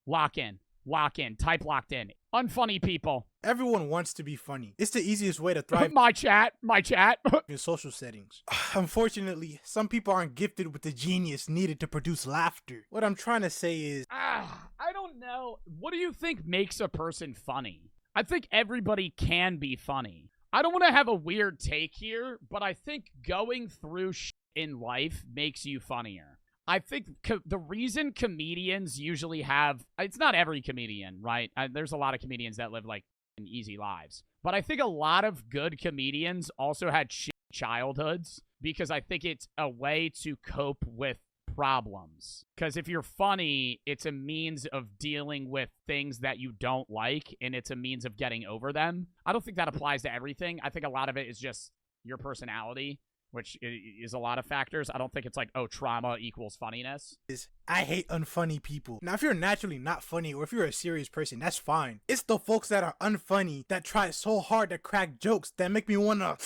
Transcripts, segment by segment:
Lock in. Lock in. Type locked in. Unfunny people. Everyone wants to be funny. It's the easiest way to thrive My chat. in social settings. Unfortunately, some people aren't gifted with the genius needed to produce laughter. What I'm trying to say is, I don't know. What do you think makes a person funny? I think everybody can be funny. I don't want to have a weird take here, but I think going through shit in life makes you funnier. I think the reason comedians usually have, it's not every comedian, right? There's a lot of comedians that live like easy lives. But I think a lot of good comedians also had shit childhoods because I think it's a way to cope with problems. Because if you're funny, it's a means of dealing with things that you don't like, and it's a means of getting over them. I don't think that applies to everything. I think a lot of it is just your personality, which is a lot of factors. I don't think it's like, oh, trauma equals funniness. I hate unfunny people. Now, if you're naturally not funny or if you're a serious person, that's fine. It's the folks that are unfunny that try so hard to crack jokes that make me wanna...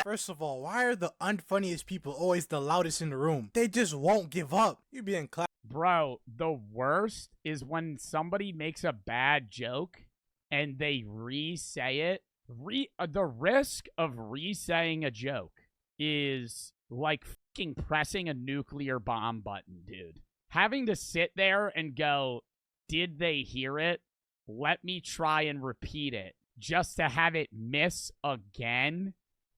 First of all, why are the unfunniest people always the loudest in the room? They just won't give up. You be in class. Bro, the worst is when somebody makes a bad joke and they re-say it. The risk of re-saying a joke is like fucking pressing a nuclear bomb button, dude. Having to sit there and go, did they hear it? Let me try and repeat it just to have it miss again.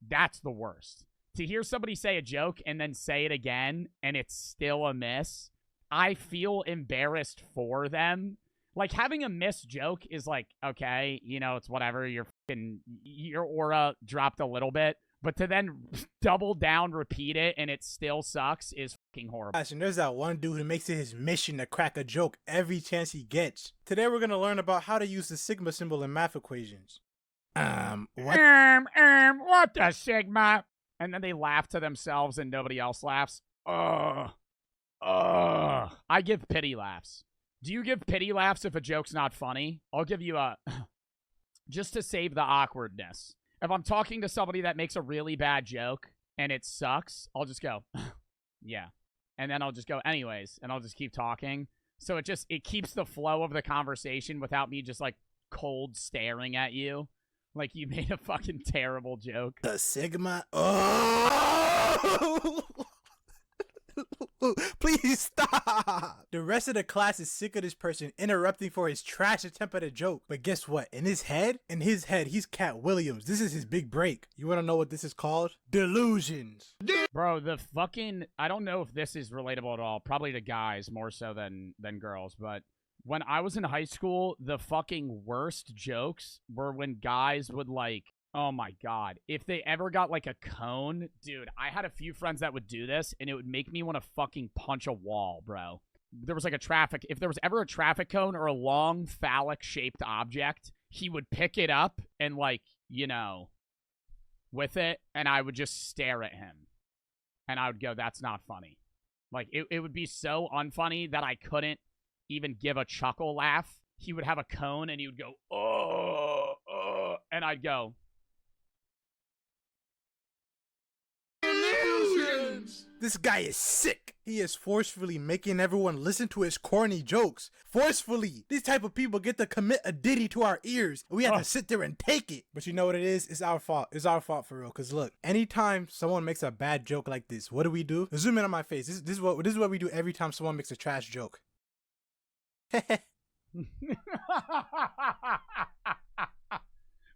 That's the worst. To hear somebody say a joke and then say it again and it's still a miss, I feel embarrassed for them. Like, having a missed joke is like, okay, you know, it's whatever. Your aura dropped a little bit. But to then double down, repeat it, and it still sucks is fucking horrible. And there's that one dude who makes it his mission to crack a joke every chance he gets. Today we're going to learn about how to use the sigma symbol in math equations. What the sigma? And then they laugh to themselves and nobody else laughs. I give pity laughs. Do you give pity laughs if a joke's not funny? I'll give you a... just to save the awkwardness. If I'm talking to somebody that makes a really bad joke and it sucks, I'll just go, yeah. And then I'll just go, anyways, and I'll just keep talking. So it keeps the flow of the conversation without me just, like, cold staring at you. Like you made a fucking terrible joke. The sigma... Oh! Please stop! The rest of the class is sick of this person interrupting for his trash attempt at a joke. But guess what? In his head, he's Cat Williams. This is his big break. You want to know what this is called? Delusions. Bro, the fucking... I don't know if this is relatable at all. Probably to guys more so than girls. But when I was in high school, the fucking worst jokes were when guys would, like... Oh my god. If they ever got like a cone, dude, I had a few friends that would do this and it would make me want to fucking punch a wall, bro. There was like if there was ever a traffic cone or a long phallic shaped object, he would pick it up and like, you know, with it, and I would just stare at him. And I would go, that's not funny. Like it would be so unfunny that I couldn't even give a chuckle laugh. He would have a cone and he would go, and I'd go, this guy is sick. He is forcefully making everyone listen to his corny jokes. Forcefully. These type of people get to commit a ditty to our ears. And we have to sit there and take it. But you know what it is? It's our fault. It's our fault for real. Because look, anytime someone makes a bad joke like this, what do? Zoom in on my face. This is what we do every time someone makes a trash joke.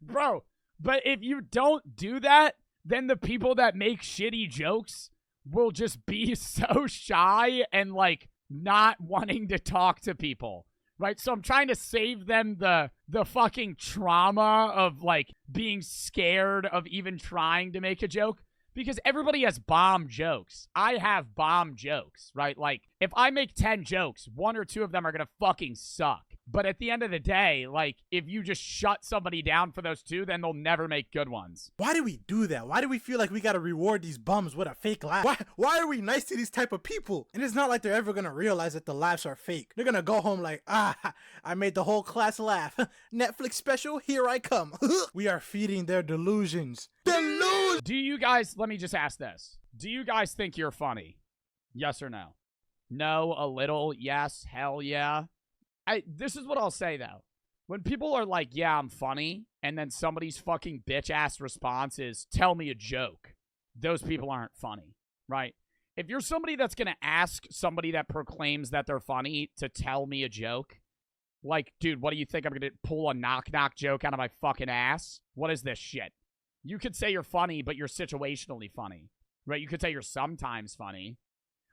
Bro, but if you don't do that, then the people that make shitty jokes will just be so shy and like not wanting to talk to people, right? So I'm trying to save them the fucking trauma of like being scared of even trying to make a joke, because everybody has bomb jokes. I have bomb jokes, right? Like if I make 10 jokes, 1 or 2 of them are gonna fucking suck. But at the end of the day, like, if you just shut somebody down for those 2, then they'll never make good ones. Why do we do that? Why do we feel like we gotta reward these bums with a fake laugh? Why are we nice to these type of people? And it's not like they're ever gonna realize that the laughs are fake. They're gonna go home like, I made the whole class laugh. Netflix special, here I come. We are feeding their delusions. Do you guys, let me just ask this. Do you guys think you're funny? Yes or no? No, a little. Yes, hell yeah. This is what I'll say, though. When people are like, yeah, I'm funny, and then somebody's fucking bitch-ass response is, tell me a joke, those people aren't funny, right? If you're somebody that's going to ask somebody that proclaims that they're funny to tell me a joke, like, dude, what do you think? I'm going to pull a knock-knock joke out of my fucking ass? What is this shit? You could say you're funny, but you're situationally funny, right? You could say you're sometimes funny.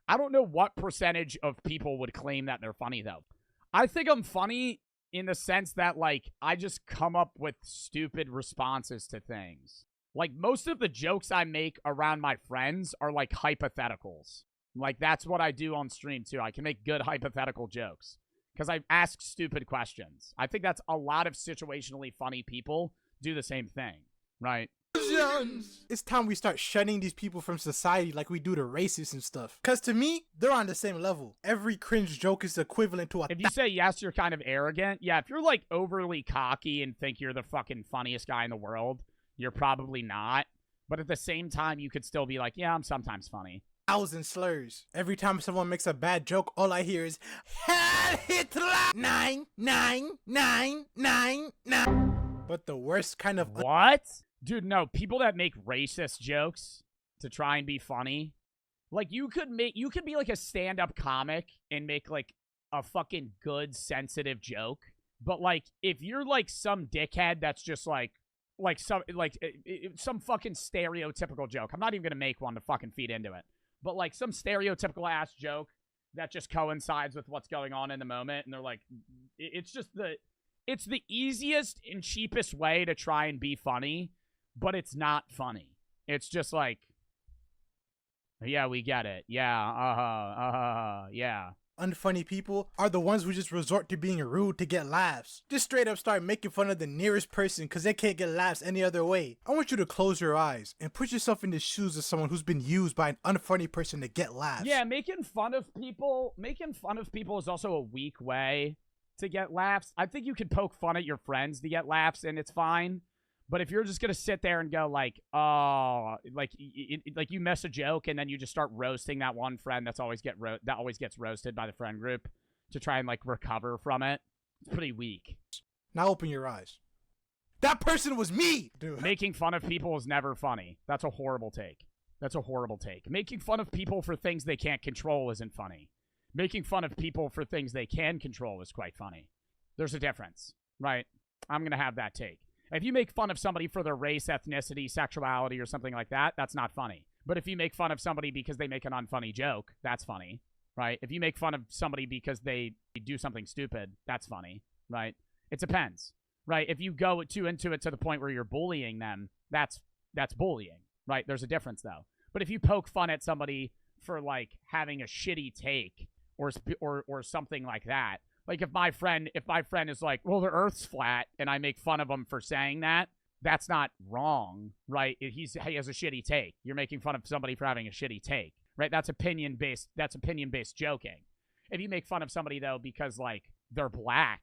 I don't know what percentage of people would claim that they're funny, though. I think I'm funny in the sense that, like, I just come up with stupid responses to things. Like, most of the jokes I make around my friends are, like, hypotheticals. Like, that's what I do on stream, too. I can make good hypothetical jokes because I ask stupid questions. I think that's a lot of situationally funny people do the same thing, right? It's time we start shunning these people from society like we do to racists and stuff. Because to me, they're on the same level. Every cringe joke is equivalent to a... If you say yes, you're kind of arrogant. Yeah, if you're, like, overly cocky and think you're the fucking funniest guy in the world, you're probably not. But at the same time, you could still be like, yeah, I'm sometimes funny. 1,000 slurs. Every time someone makes a bad joke, all I hear is, Heil Hitler! 99999. But the worst kind of... What? Dude, no, people that make racist jokes to try and be funny, like, you could be like a stand-up comic and make like a fucking good, sensitive joke. But like, if you're like some dickhead that's just some fucking stereotypical joke, I'm not even gonna make one to fucking feed into it, but like some stereotypical ass joke that just coincides with what's going on in the moment, and they're like, it's the easiest and cheapest way to try and be funny. But it's not funny. It's just like, yeah, we get it. Yeah, yeah. Unfunny people are the ones who just resort to being rude to get laughs. Just straight up start making fun of the nearest person because they can't get laughs any other way. I want you to close your eyes and put yourself in the shoes of someone who's been used by an unfunny person to get laughs. Yeah, making fun of people is also a weak way to get laughs. I think you can poke fun at your friends to get laughs, and it's fine. But if you're just going to sit there and go like, oh, like you miss a joke and then you just start roasting that one friend that always gets roasted by the friend group to try and like recover from it, it's pretty weak. Now open your eyes. That person was me, dude. Making fun of people is never funny. That's a horrible take. Making fun of people for things they can't control isn't funny. Making fun of people for things they can control is quite funny. There's a difference, right? I'm going to have that take. If you make fun of somebody for their race, ethnicity, sexuality, or something like that, that's not funny. But if you make fun of somebody because they make an unfunny joke, that's funny, right? If you make fun of somebody because they do something stupid, that's funny, right? It depends, right? If you go into it to the point where you're bullying them, that's bullying, right? There's a difference, though. But if you poke fun at somebody for, like, having a shitty take or something like that, like, if my friend is like, well, the Earth's flat, and I make fun of him for saying that, that's not wrong, right? He has a shitty take. You're making fun of somebody for having a shitty take, right? That's opinion-based joking. If you make fun of somebody, though, because, like, they're black,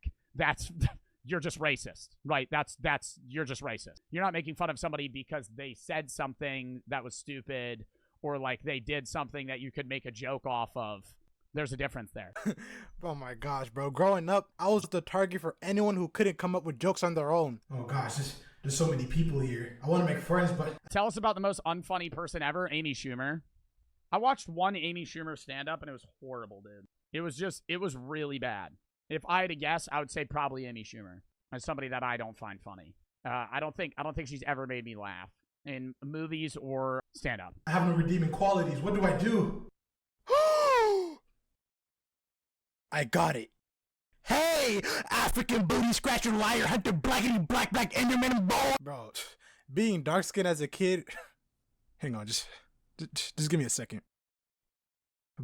you're just racist, right? You're just racist. You're not making fun of somebody because they said something that was stupid or, like, they did something that you could make a joke off of. There's a difference there. Oh my gosh, bro. Growing up, I was the target for anyone who couldn't come up with jokes on their own. Oh gosh, there's so many people here. I want to make friends, but... Tell us about the most unfunny person ever, Amy Schumer. I watched one Amy Schumer stand-up, and it was horrible, dude. It was really bad. If I had to guess, I would say probably Amy Schumer as somebody that I don't find funny. I don't think she's ever made me laugh in movies or stand-up. I have no redeeming qualities. What do I do? I got it. Hey, African booty scratcher, liar, hunter, blackity, black, Enderman, boy. Bro, being dark-skinned as a kid... Hang on, just give me a second.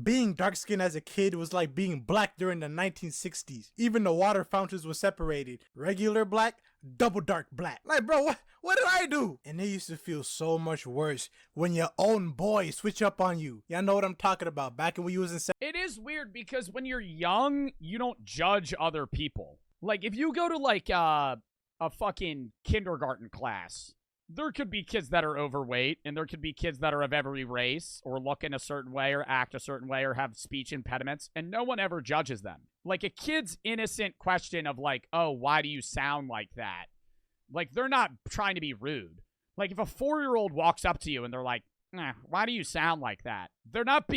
Being dark-skinned as a kid was like being black during the 1960s. Even the water fountains were separated. Regular black, double dark black. Like, bro, what did I do? And it used to feel so much worse when your own boy switch up on you. Y'all know what I'm talking about. Back when we was in... It is weird because when you're young, you don't judge other people. Like, if you go to, like, a fucking kindergarten class there could be kids that are overweight, and there could be kids that are of every race, or look in a certain way, or act a certain way, or have speech impediments, and no one ever judges them. Like, a kid's innocent question of, like, oh, why do you sound like that? Like, they're not trying to be rude. Like, if a 4-year-old walks up to you and they're like, why do you sound like that? They're not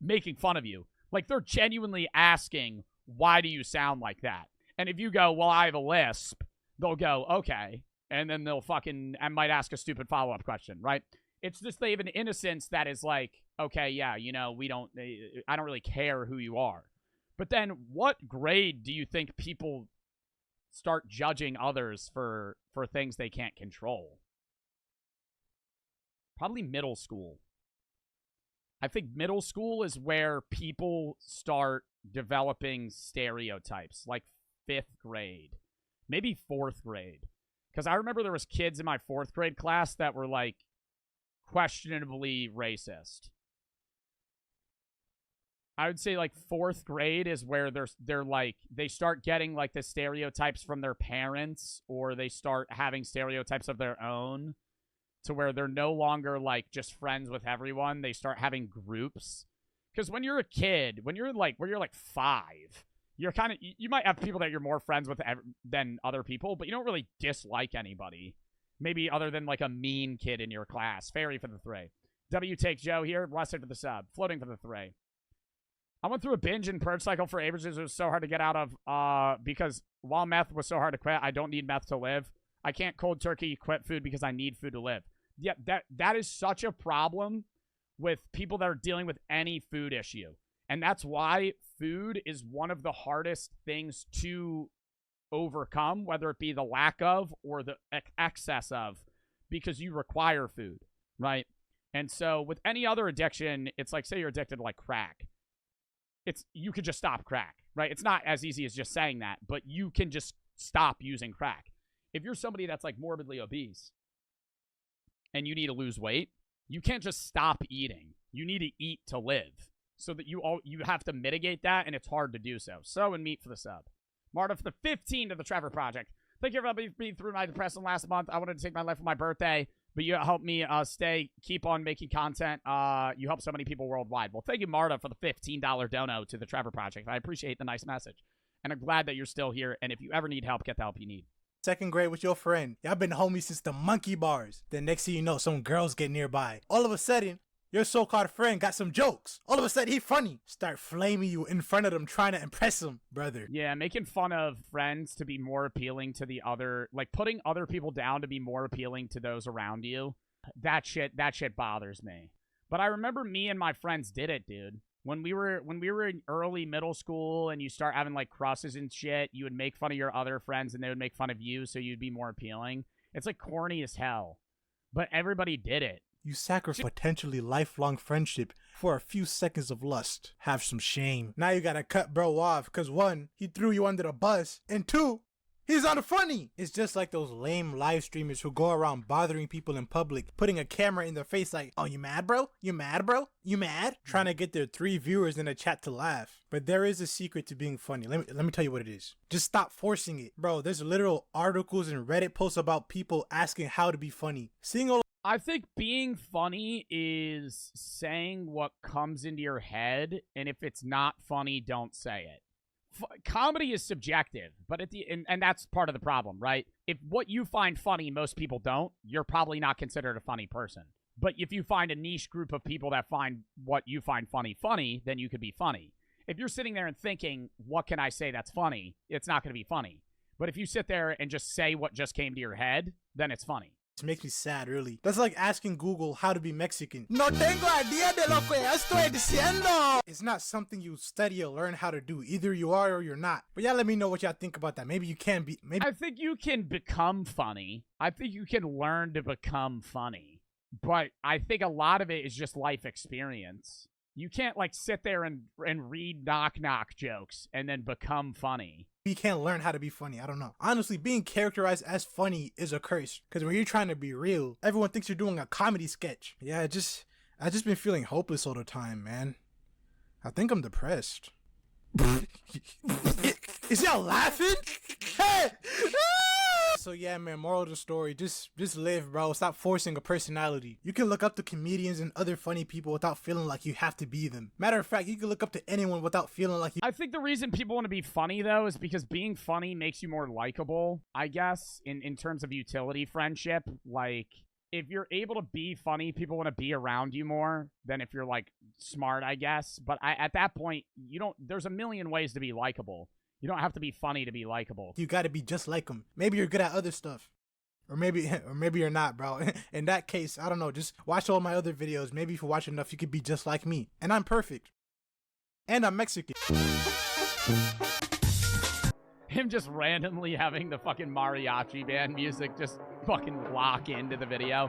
making fun of you. Like, they're genuinely asking, why do you sound like that? And if you go, well, I have a lisp, they'll go, okay. And then they'll and might ask a stupid follow-up question, right? It's just they have an innocence that is like, okay, yeah, I don't really care who you are. But then what grade do you think people start judging others for things they can't control? Probably middle school. I think middle school is where people start developing stereotypes, like 5th grade, maybe 4th grade. Because I remember there was kids in my 4th grade class that were, like, questionably racist. I would say, like, 4th grade is where they're like, they start getting, like, the stereotypes from their parents, or they start having stereotypes of their own, to where they're no longer, like, just friends with everyone. They start having groups. Because when you're a kid, when you're 5, you're kind of, you might have people that you're more friends with than other people, but you don't really dislike anybody. Maybe other than, like, a mean kid in your class. Fairy for the 3. W takes Joe here. Blessed for the sub. Floating for the 3. I went through a binge and purge cycle for ages. It was so hard to get out of because while meth was so hard to quit, I don't need meth to live. I can't cold turkey quit food because I need food to live. Yeah, that is such a problem with people that are dealing with any food issue. And that's why food is one of the hardest things to overcome, whether it be the lack of or the excess of, because you require food, right? And so with any other addiction, it's like, say you're addicted to, like, crack. You could just stop crack, right? It's not as easy as just saying that, but you can just stop using crack. If you're somebody that's, like, morbidly obese and you need to lose weight, you can't just stop eating. You need to eat to live. So that you have to mitigate that, and it's hard to do so. So, and meat for the sub. Marta for the 15 to the Trevor Project. Thank you for helping me through my depression last month. I wanted to take my life for my birthday, but you helped me keep on making content. You help so many people worldwide. Well, thank you, Marta, for the $15 dono to the Trevor Project. I appreciate the nice message. And I'm glad that you're still here. And if you ever need help, get the help you need. 2nd grade with your friend. Y'all been homies since the monkey bars. Then next thing you know, some girls get nearby. All of a sudden, your so-called friend got some jokes. All of a sudden, he funny. Start flaming you in front of them, trying to impress them, brother. Yeah, making fun of friends to be more appealing to the other, like putting other people down to be more appealing to those around you. That shit bothers me. But I remember me and my friends did it, dude. When we were in early middle school and you start having, like, crushes and shit, you would make fun of your other friends and they would make fun of you, so you'd be more appealing. It's, like, corny as hell. But everybody did it. You sacrifice potentially lifelong friendship for a few seconds of lust. Have some shame. Now you gotta cut bro off because 1, he threw you under the bus, and 2, he's not funny. It's just like those lame live streamers who go around bothering people in public, putting a camera in their face like, oh, you mad, bro? You mad, bro? You mad? Trying to get their 3 viewers in a chat to laugh. But there is a secret to being funny. Let me tell you what it is. Just stop forcing it. Bro, there's literal articles and Reddit posts about people asking how to be funny. Seeing all I think being funny is saying what comes into your head, and if it's not funny, don't say it. Comedy is subjective, but and that's part of the problem, right? If what you find funny, most people don't, you're probably not considered a funny person. But if you find a niche group of people that find what you find funny, then you could be funny. If you're sitting there and thinking, what can I say that's funny? It's not going to be funny. But if you sit there and just say what just came to your head, then it's funny. It makes me sad, really. That's like asking Google how to be Mexican. No tengo idea de lo que estoy diciendo. It's not something you study or learn how to do. Either you are or you're not. But y'all let me know what y'all think about that. Maybe you can be. I think you can become funny. I think you can learn to become funny. But I think a lot of it is just life experience. You can't, like, sit there and read knock-knock jokes and then become funny. You can't learn how to be funny. I don't know. Honestly, being characterized as funny is a curse. Because when you're trying to be real, everyone thinks you're doing a comedy sketch. Yeah, I just been feeling hopeless all the time, man. I think I'm depressed. Is y'all laughing? Hey! So yeah, man, moral of the story, just live, bro. Stop forcing a personality. You can look up to comedians and other funny people without feeling like you have to be them. Matter of fact, you can look up to anyone without feeling like you... I think the reason people want to be funny, though, is because being funny makes you more likable, I guess, in terms of utility friendship. Like, if you're able to be funny, people want to be around you more than if you're, like, smart, I guess. But at that point, there's a million ways to be likable. You don't have to be funny to be likable. You gotta be just like them. Maybe you're good at other stuff. Or maybe you're not, bro. In that case, I don't know. Just watch all my other videos. Maybe if you watch enough, you could be just like me. And I'm perfect. And I'm Mexican. Him just randomly having the fucking mariachi band music just fucking lock into the video.